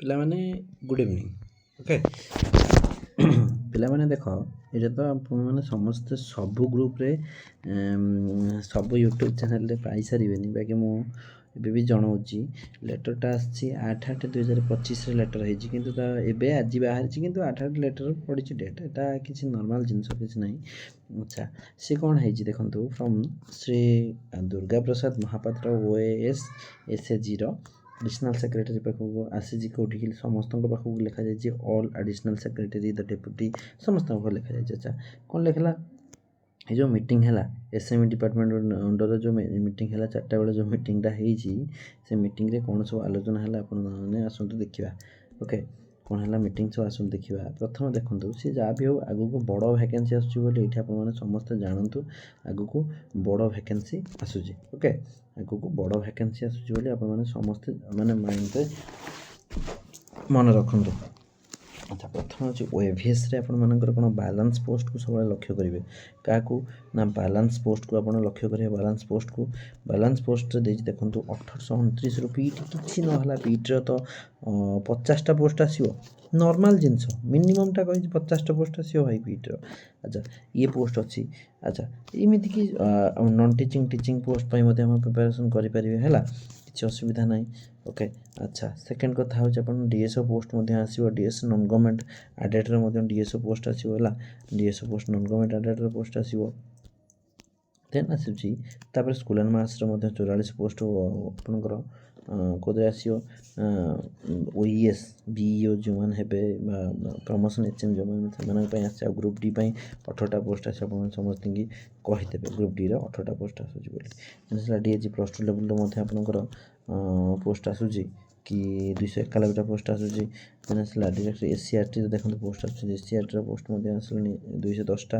ପିଲାମାନେ good evening. Okay ପିଲାମାନେ ଦେଖ ଏଇଟା ତ ଆପଣମାନେ ସମସ୍ତେ ସବୁ ଗ୍ରୁପ୍ରେ ସବୁ ୟୁଟ୍ୟୁବ୍ ଚ୍ୟାନେଲ୍ରେ ପାଇସାରିବେନି, ବାକି ମୁଁ ଏବେ ବି ଜଣାଉଛି। ଲେଟର୍ଟା ଆସିଛି 8/8/2025ରେ ଲେଟର୍ ହେଇଛି, କିନ୍ତୁ ତା ଏବେ ଆଜି ବାହାରିଛି, କିନ୍ତୁ 8/8 ଲେଟର୍ ପଡ଼ିଛି ଡେଟ୍। ଏଇଟା କିଛି ନର୍ମାଲ୍ ଜିନିଷ କିଛି ନାହିଁ। ଆଚ୍ଛା, ସେ କ'ଣ ହେଇଛି ଦେଖନ୍ତୁ, ଫ୍ରମ୍ ଶ୍ରୀ ଦୁର୍ଗା ପ୍ରସାଦ ମହାପାତ୍ର OAS SAGର ଆଡ଼ିସନାଲ୍ ସେକ୍ରେଟାରୀ ପାଖକୁ ଆସିଛି। କେଉଁଠିକି ସମସ୍ତଙ୍କ ପାଖକୁ ଲେଖାଯାଇଛି all additional secretary the deputy ସମସ୍ତଙ୍କ ପାଖକୁ ଲେଖାଯାଇଛି। ଆଚ୍ଛା, କ'ଣ ଲେଖିଲା? ଏ ଯେଉଁ ମିଟିଂ ହେଲା SME ଡିପାର୍ଟମେଣ୍ଟ ଅଣ୍ଡରରେ ଯେଉଁ ମିଟିଂ ହେଲା 4ଟା ବେଳେ ଯେଉଁ ମିଟିଂଟା ହେଇଛି, ସେ ମିଟିଂରେ କ'ଣ ସବୁ ଆଲୋଚନା ହେଲା ଆପଣମାନେ ଆସନ୍ତୁ ଦେଖିବା। ଓକେ, କ'ଣ ହେଲା ମିଟିଂ ସବୁ ଆସନ୍ତୁ ଦେଖିବା। ପ୍ରଥମେ ଦେଖନ୍ତୁ, ସେ ଯାହା ବି ହେଉ ଆଗକୁ ବଡ଼ ଭ୍ୟାକେନ୍ସି ଆସୁଛି ବୋଲି ଏଇଠି ଆପଣମାନେ ସମସ୍ତେ ଜାଣନ୍ତୁ। ଆଗକୁ ବଡ଼ ଭ୍ୟାକେନ୍ସି ଆସୁଛି। ଓକେ, ଆଗକୁ ବଡ଼ ଭ୍ୟାକେନ୍ସି ଆସୁଛି ବୋଲି ଆପଣମାନେ ସମସ୍ତେ ମାନେ ମାଇଣ୍ଡରେ ମନେ ରଖନ୍ତୁ। ଆଚ୍ଛା, ପ୍ରଥମ ହେଉଛି OAVSରେ ଆପଣମାନଙ୍କର କ'ଣ ବାଲାନ୍ସ ପୋଷ୍ଟକୁ ସବୁବେଳେ ଲକ୍ଷ୍ୟ କରିବେ। କାହାକୁ ନା ବାଲାନ୍ସ ପୋଷ୍ଟକୁ ଆପଣ ଲକ୍ଷ୍ୟ କରିବେ। ବାଲାନ୍ସ ପୋଷ୍ଟରେ ଦେଇଛି ଦେଖନ୍ତୁ 1829ରୁ ପିଇଟି କିଛି ନହେଲା, ପିଇଟିର ତ 50ଟା ପୋଷ୍ଟ ଆସିବ, ନର୍ମାଲ୍ ଜିନିଷ। ମିନିମମ୍ଟା କହିଛି 50ଟା ପୋଷ୍ଟ ଆସିବ ଭାଇ ପିଇଟିର। ଆଚ୍ଛା, ଇଏ ପୋଷ୍ଟ ଅଛି। ଆଚ୍ଛା, ଏମିତିକି ନନ୍ ଟିଚିଂ ପୋଷ୍ଟ ପାଇଁ ମଧ୍ୟ ଆପଣ ପ୍ରିପାରେସନ୍ କରିପାରିବେ, ହେଲା, କିଛି ଅସୁବିଧା ନାହିଁ। ଓକେ, ଆଚ୍ଛା, ସେକେଣ୍ଡ କଥା ହେଉଛି ଆପଣ DSO ପୋଷ୍ଟ ମଧ୍ୟ ଆସିବ। DS ନନ୍ ଗଭର୍ଣ୍ଣମେଣ୍ଟ ଆଡେଡ଼୍ରେ ମଧ୍ୟ DSO ପୋଷ୍ଟ ଆସିବ, ହେଲା। DSO ପୋଷ୍ଟ ନନ୍ ଗଭର୍ଣ୍ଣମେଣ୍ଟ ଆଡେଡ଼୍ରେ ପୋଷ୍ଟ ଆସିବ। ଦେନ୍ ଆସୁଛି ତାପରେ ସ୍କୁଲ୍ ଆଣ୍ଡ ମାର୍ଟସର ମଧ୍ୟ 44 ପୋଷ୍ଟ ଆପଣଙ୍କର କେଉଁଥିରେ ଆସିବ? OES BEO ଯେଉଁମାନେ ହେବେ ବା ପ୍ରମୋସନ୍ HM ଯେଉଁମାନେ ସେମାନଙ୍କ ପାଇଁ ଆସିବ। ଆଉ ଗ୍ରୁପ୍ D ପାଇଁ 18ଟା ପୋଷ୍ଟ ଆସିବ। ଆପଣମାନେ ସମସ୍ତଙ୍କୁ କହିଦେବେ ଗ୍ରୁପ୍ Dର 18ଟା ପୋଷ୍ଟ ଆସୁଛି ବୋଲି। ସେଟା DAG +2 ଲେବୁଲ୍ର ମଧ୍ୟ ଆପଣଙ୍କର ପୋଷ୍ଟ ଆସୁଛି କି 291ଟା ପୋଷ୍ଟ ଆସୁଛି। ଦେନ୍ ଆସିଲା ଡିରେକ୍ଟ SCRTର ଦେଖନ୍ତୁ ପୋଷ୍ଟ ଆସୁଛି। SCRTର ପୋଷ୍ଟ ମଧ୍ୟ ଆସିଲାଣି 210ଟା,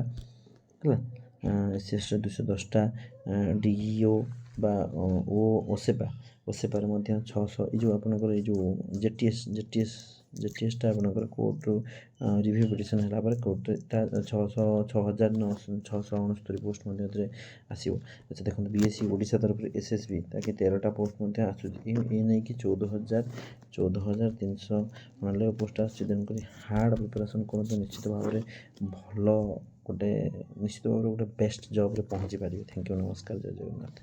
ହେଲା। SCSର 210ଟା, DEO ବା OSEPAରେ ମଧ୍ୟ 600। ଏଇ ଯେଉଁ ଆପଣଙ୍କର ଏଇ ଯେଉଁ JTSଟା ଆପଣଙ୍କର କୋର୍ଟରୁ ରିଭ୍ୟୁ ପିଟିସନ୍ ହେଲା ପରେ କୋର୍ଟରେ ତା 6,669 ପୋଷ୍ଟ ମଧ୍ୟ ଏଥିରେ ଆସିବ। ଆଚ୍ଛା, ଦେଖନ୍ତୁ BSc ଓଡ଼ିଶା ତରଫରୁ SSB ତାକେ 13ଟା ପୋଷ୍ଟ ମଧ୍ୟ ଆସୁଛି। ଏ ନେଇକି 14,399 ପୋଷ୍ଟ ଆସୁଛି। ତେଣୁକରି ହାର୍ଡ଼ ପ୍ରିପାରେସନ୍ କରନ୍ତୁ, ନିଶ୍ଚିତ ଭାବରେ ଭଲ ଗୋଟେ ବେଷ୍ଟ ଜବ୍ରେ ପହଞ୍ଚି ପାରିବେ। ଥ୍ୟାଙ୍କ ୟୁ, ନମସ୍କାର, ଜୟ ଜଗନ୍ନାଥ।